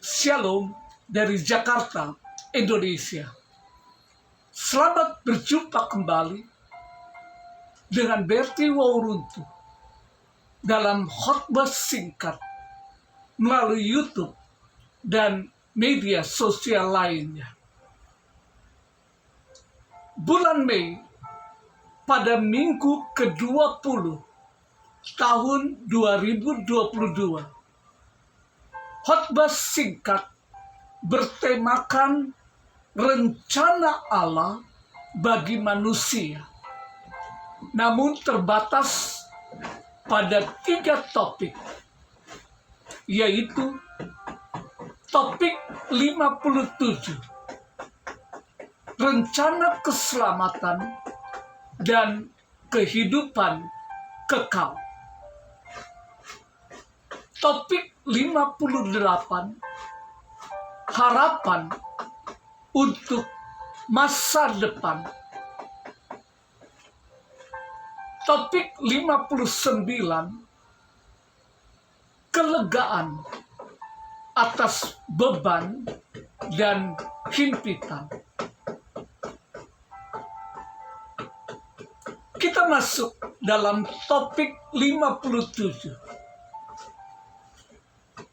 Shalom dari Jakarta, Indonesia. Selamat berjumpa kembali dengan Berti Wauruntu dalam khotbah singkat melalui YouTube dan media sosial lainnya. Bulan Mei pada minggu ke-20 tahun 2022. Khotbah singkat bertemakan rencana Allah bagi manusia, namun terbatas pada 3 topik, yaitu topik 57, rencana keselamatan dan kehidupan kekal. Topik 58, harapan untuk masa depan. Topik 59, kelegaan atas beban dan himpitan. Kita masuk dalam topik 57.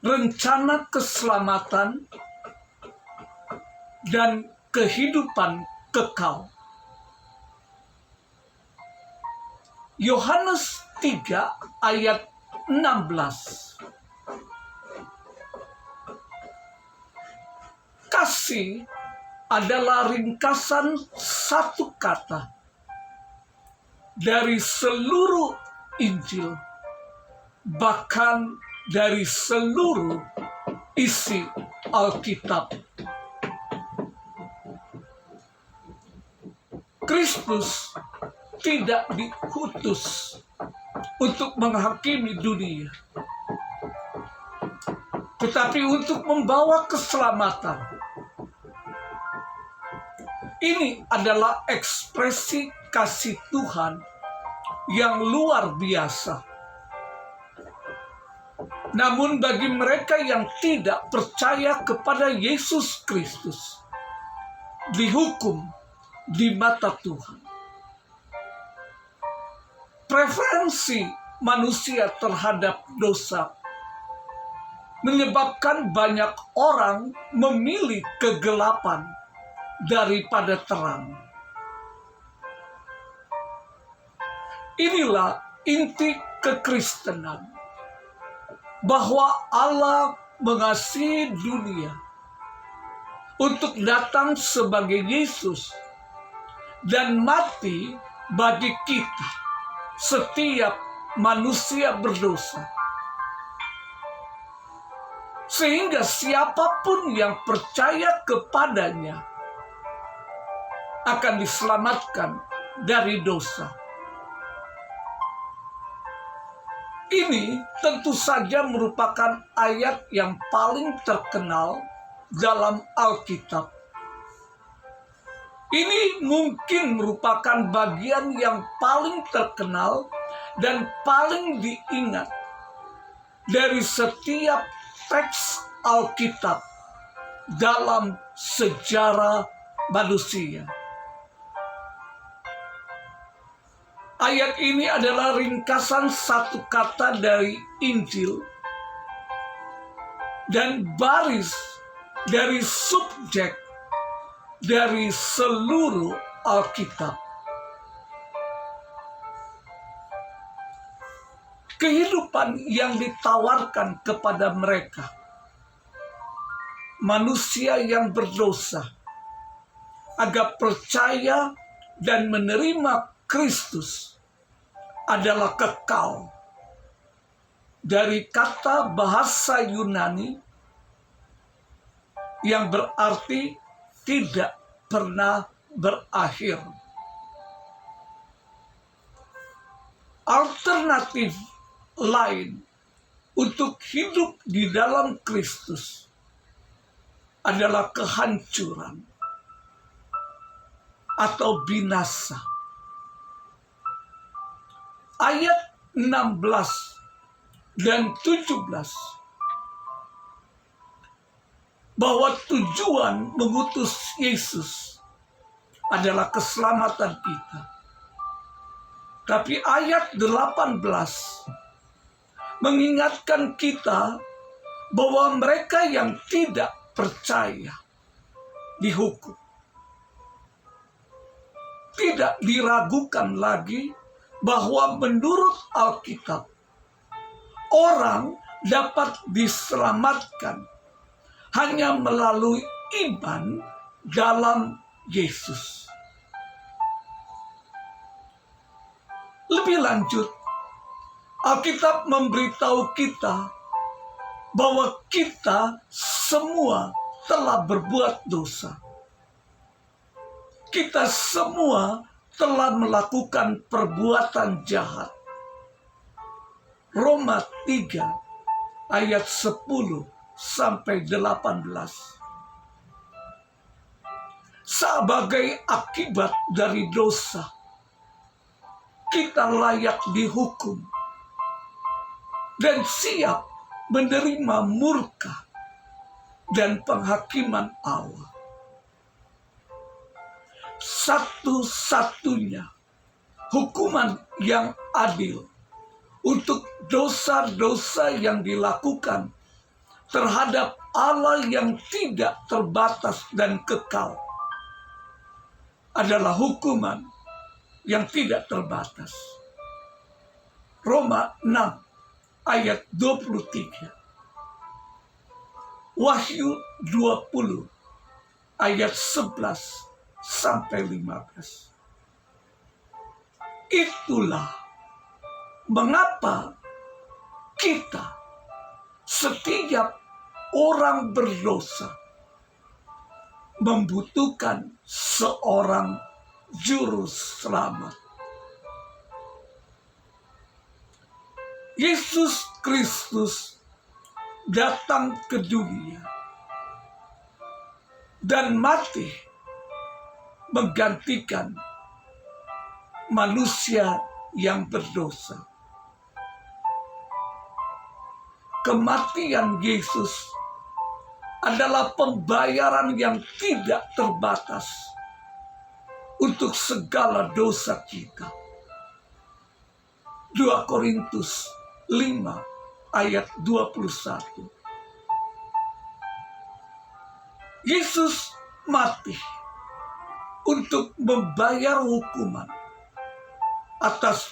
Rencana keselamatan dan kehidupan kekal. Yohanes 3 ayat 16. Kasih adalah ringkasan satu kata dari seluruh Injil, bahkan dari seluruh isi Alkitab. Kristus tidak diutus untuk menghakimi dunia, tetapi untuk membawa keselamatan. Ini adalah ekspresi kasih Tuhan yang luar biasa. Namun bagi mereka yang tidak percaya kepada Yesus Kristus, dihukum di mata Tuhan. Preferensi manusia terhadap dosa menyebabkan banyak orang memilih kegelapan daripada terang. Inilah inti kekristenan, bahwa Allah mengasihi dunia untuk datang sebagai Yesus dan mati bagi kita, setiap manusia berdosa, sehingga siapapun yang percaya kepadanya akan diselamatkan dari dosa. Ini tentu saja merupakan ayat yang paling terkenal dalam Alkitab. Ini mungkin merupakan bagian yang paling terkenal dan paling diingat dari setiap teks Alkitab dalam sejarah manusia. Ayat ini adalah ringkasan satu kata dari Injil dan baris dari subjek dari seluruh Alkitab. Kehidupan yang ditawarkan kepada mereka, manusia yang berdosa, agar percaya dan menerima Kristus, adalah kekal. Dari kata bahasa Yunani yang berarti tidak pernah berakhir. Alternatif lain untuk hidup di dalam Kristus adalah kehancuran atau binasa. Ayat 16 dan 17 bahwa tujuan mengutus Yesus adalah keselamatan kita. Tapi ayat 18 mengingatkan kita bahwa mereka yang tidak percaya dihukum. Tidak diragukan lagi bahwa menurut Alkitab, orang dapat diselamatkan hanya melalui iman dalam Yesus. Lebih lanjut, Alkitab memberitahu kita bahwa kita semua telah berbuat dosa. Kita semua telah melakukan perbuatan jahat. Roma 3 ayat 10 sampai 18. Sebagai akibat dari dosa, kita layak dihukum dan siap menerima murka dan penghakiman Allah. Satu-satunya hukuman yang adil untuk dosa-dosa yang dilakukan terhadap Allah yang tidak terbatas dan kekal adalah hukuman yang tidak terbatas. Roma 6 ayat 23. Wahyu 20 ayat 11 sampai 15. Itulah mengapa kita, setiap orang berdosa, membutuhkan seorang juru selamat. Yesus Kristus datang ke dunia dan mati menggantikan manusia yang berdosa. Kematian Yesus adalah pembayaran yang tidak terbatas untuk segala dosa kita. 2 Korintus 5 ayat 21. Yesus mati untuk membayar hukuman atas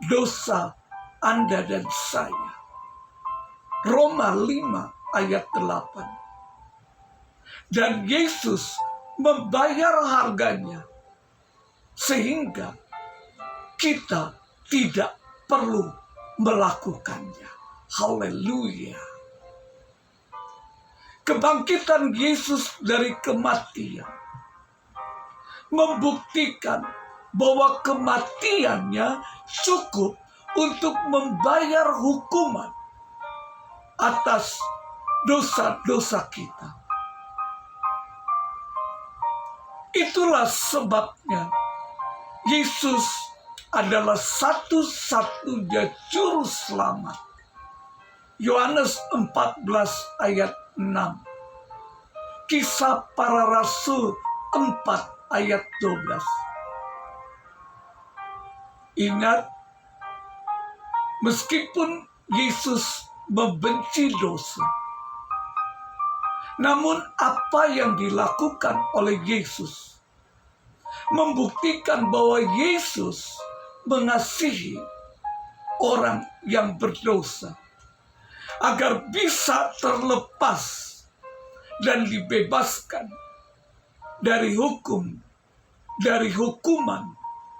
dosa Anda dan saya. Roma 5 ayat 8. Dan Yesus membayar harganya sehingga kita tidak perlu melakukannya. Haleluya. Kebangkitan Yesus dari kematian membuktikan bahwa kematiannya cukup untuk membayar hukuman atas dosa-dosa kita. Itulah sebabnya Yesus adalah satu-satunya juru selamat. Yohanes 14 ayat 6. Kisah Para Rasul 4 ayat 12. Ingat, meskipun Yesus membenci dosa, namun apa yang dilakukan oleh Yesus membuktikan bahwa Yesus mengasihi orang yang berdosa agar bisa terlepas dan dibebaskan dari hukuman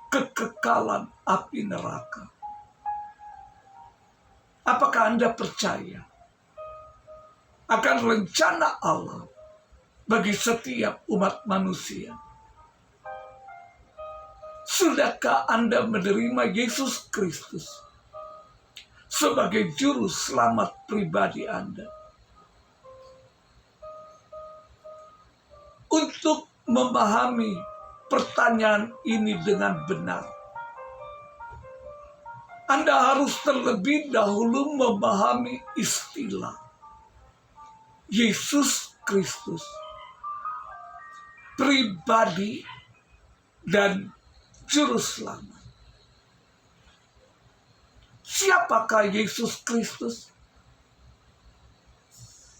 kekekalan api neraka. Apakah Anda percaya akan rencana Allah bagi setiap umat manusia? Sudahkah Anda menerima Yesus Kristus sebagai juru selamat pribadi Anda? Untuk memahami pertanyaan ini dengan benar, Anda harus terlebih dahulu memahami istilah Yesus Kristus pribadi dan juru selamat. Siapakah Yesus Kristus?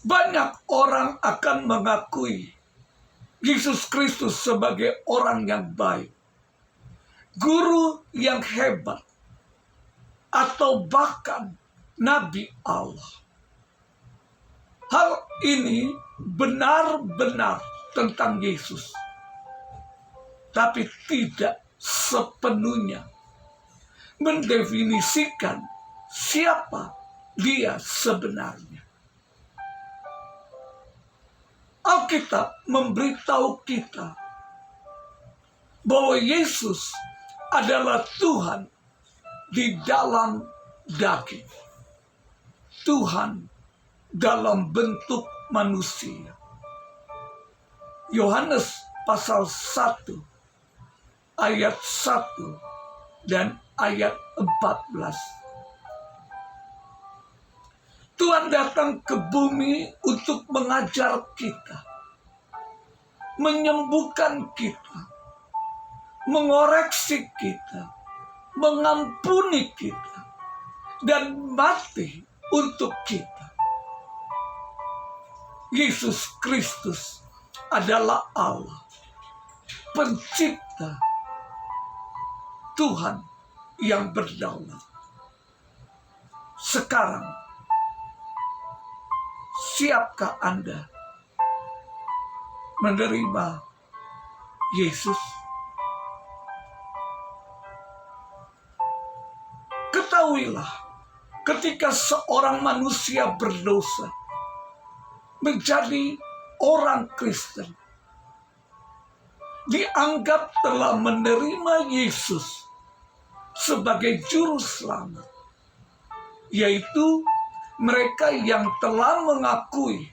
Banyak orang akan mengakui Yesus Kristus sebagai orang yang baik, guru yang hebat, atau bahkan Nabi Allah. Hal ini benar-benar tentang Yesus, tapi tidak sepenuhnya mendefinisikan siapa dia sebenarnya. Alkitab memberitahu kita bahwa Yesus adalah Tuhan di dalam daging, Tuhan dalam bentuk manusia. Yohanes pasal 1 ayat 1 dan ayat 14. Tuhan datang ke bumi untuk mengajar kita, menyembuhkan kita, mengoreksi kita, mengampuni kita, dan mati untuk kita. Yesus Kristus adalah Allah, pencipta, Tuhan yang berdaulat. Sekarang, siapkah Anda menerima Yesus? Ketahuilah, ketika seorang manusia berdosa menjadi orang Kristen, dianggap telah menerima Yesus sebagai juru selamat, yaitu mereka yang telah mengakui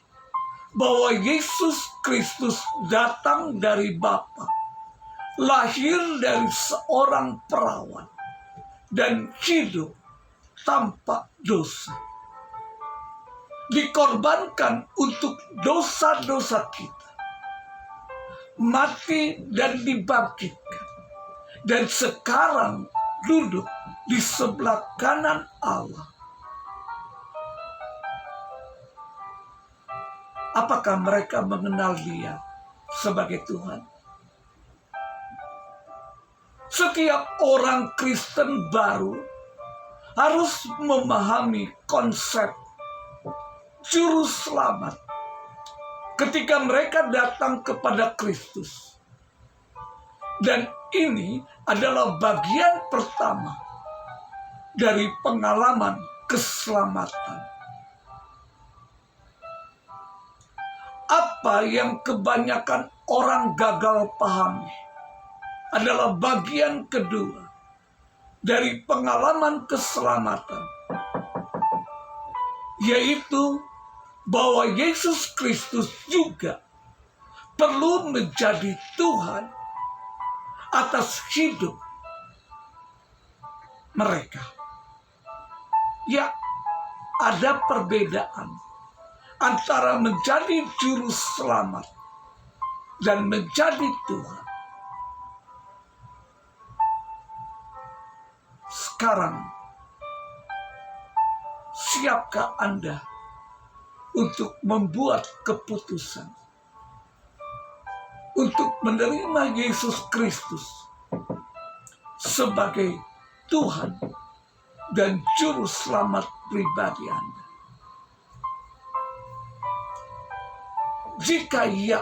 bahwa Yesus Kristus datang dari Bapa, lahir dari seorang perawan, dan hidup tanpa dosa, dikorbankan untuk dosa-dosa kita, mati dan dibangkitkan, dan sekarang duduk di sebelah kanan Allah. Apakah mereka mengenal Dia sebagai Tuhan? Setiap orang Kristen baru harus memahami konsep juru selamat ketika mereka datang kepada Kristus. Dan ini adalah bagian pertama dari pengalaman keselamatan. Apa yang kebanyakan orang gagal pahami adalah bagian kedua dari pengalaman keselamatan, yaitu bahwa Yesus Kristus juga perlu menjadi Tuhan atas hidup mereka. Ya, ada perbedaan antara menjadi juru selamat dan menjadi Tuhan. Sekarang, siapkah Anda untuk membuat keputusan untuk menerima Yesus Kristus sebagai Tuhan dan juru selamat pribadi Anda? Jika iya,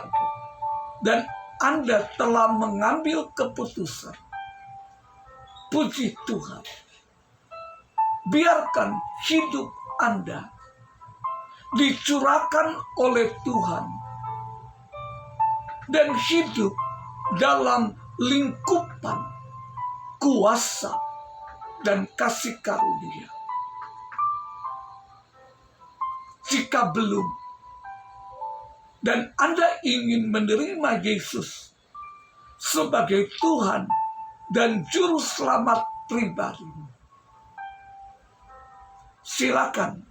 dan Anda telah mengambil keputusan, puji Tuhan, biarkan hidup Anda dicurahkan oleh Tuhan dan hidup dalam lingkupan kuasa dan kasih karunia. Jika belum, dan Anda ingin menerima Yesus sebagai Tuhan dan juru selamat pribadi, silakan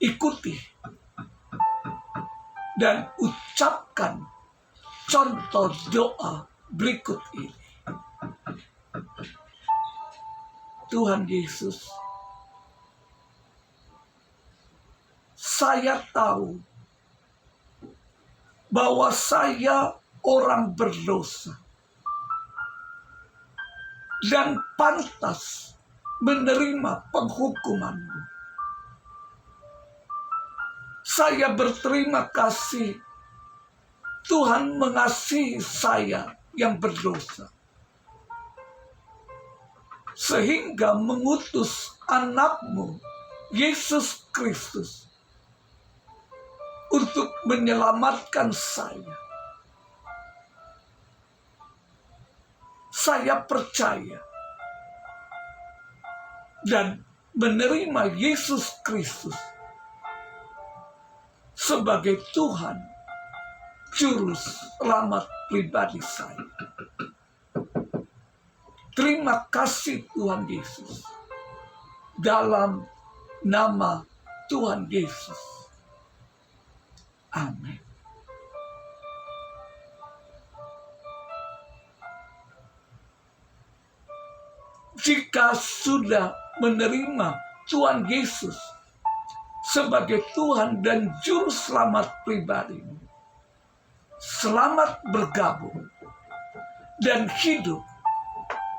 ikuti dan ucapkan contoh doa berikut ini. Tuhan Yesus, saya tahu bahwa saya orang berdosa dan pantas menerima penghukuman-Mu. Saya berterima kasih Tuhan mengasihi saya yang berdosa, sehingga mengutus anak-Mu, Yesus Kristus, untuk menyelamatkan saya. Saya percaya dan menerima Yesus Kristus sebagai Tuhan Juru Selamat pribadi saya. Terima kasih Tuhan Yesus. Dalam nama Tuhan Yesus. Amin. Jika sudah menerima Tuhan Yesus sebagai Tuhan dan Juru Selamat pribadimu, selamat bergabung dan hidup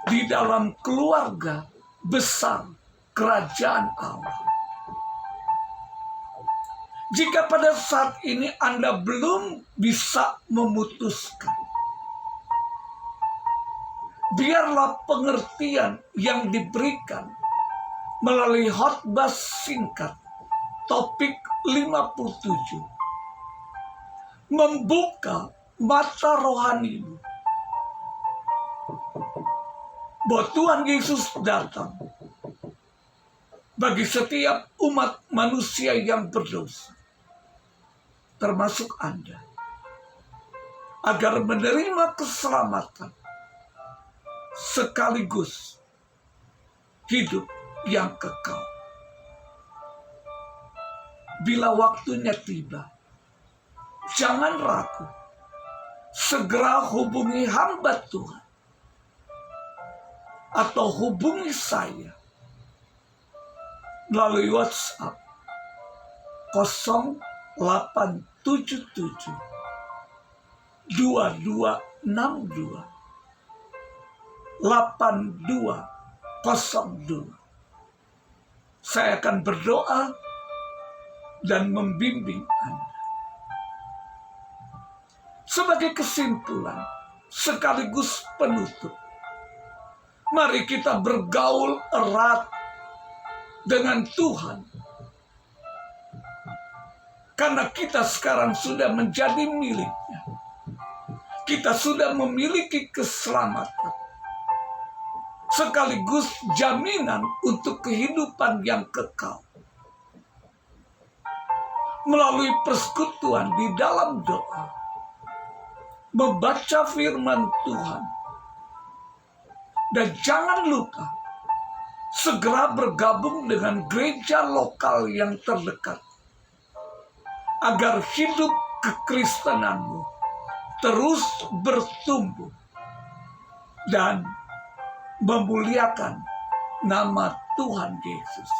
di dalam keluarga besar kerajaan Allah. Jika pada saat ini Anda belum bisa memutuskan, biarlah pengertian yang diberikan melalui khotbah singkat topik 57 membuka mata rohanimu bahwa Tuhan Yesus datang bagi setiap umat manusia yang berdosa, termasuk Anda, agar menerima keselamatan sekaligus hidup yang kekal. Bila waktunya tiba, jangan ragu, segera hubungi hamba Tuhan atau hubungi saya melalui WhatsApp 0877 2262 8202. Saya akan berdoa dan membimbing Anda. Sebagai kesimpulan sekaligus penutup, mari kita bergaul erat dengan Tuhan, karena kita sekarang sudah menjadi miliknya. Kita sudah memiliki keselamatan, sekaligus jaminan untuk kehidupan yang kekal. Melalui persekutuan di dalam doa, membaca firman Tuhan, dan jangan lupa segera bergabung dengan gereja lokal yang terdekat, agar hidup kekristenanmu terus bertumbuh dan memuliakan nama Tuhan Yesus.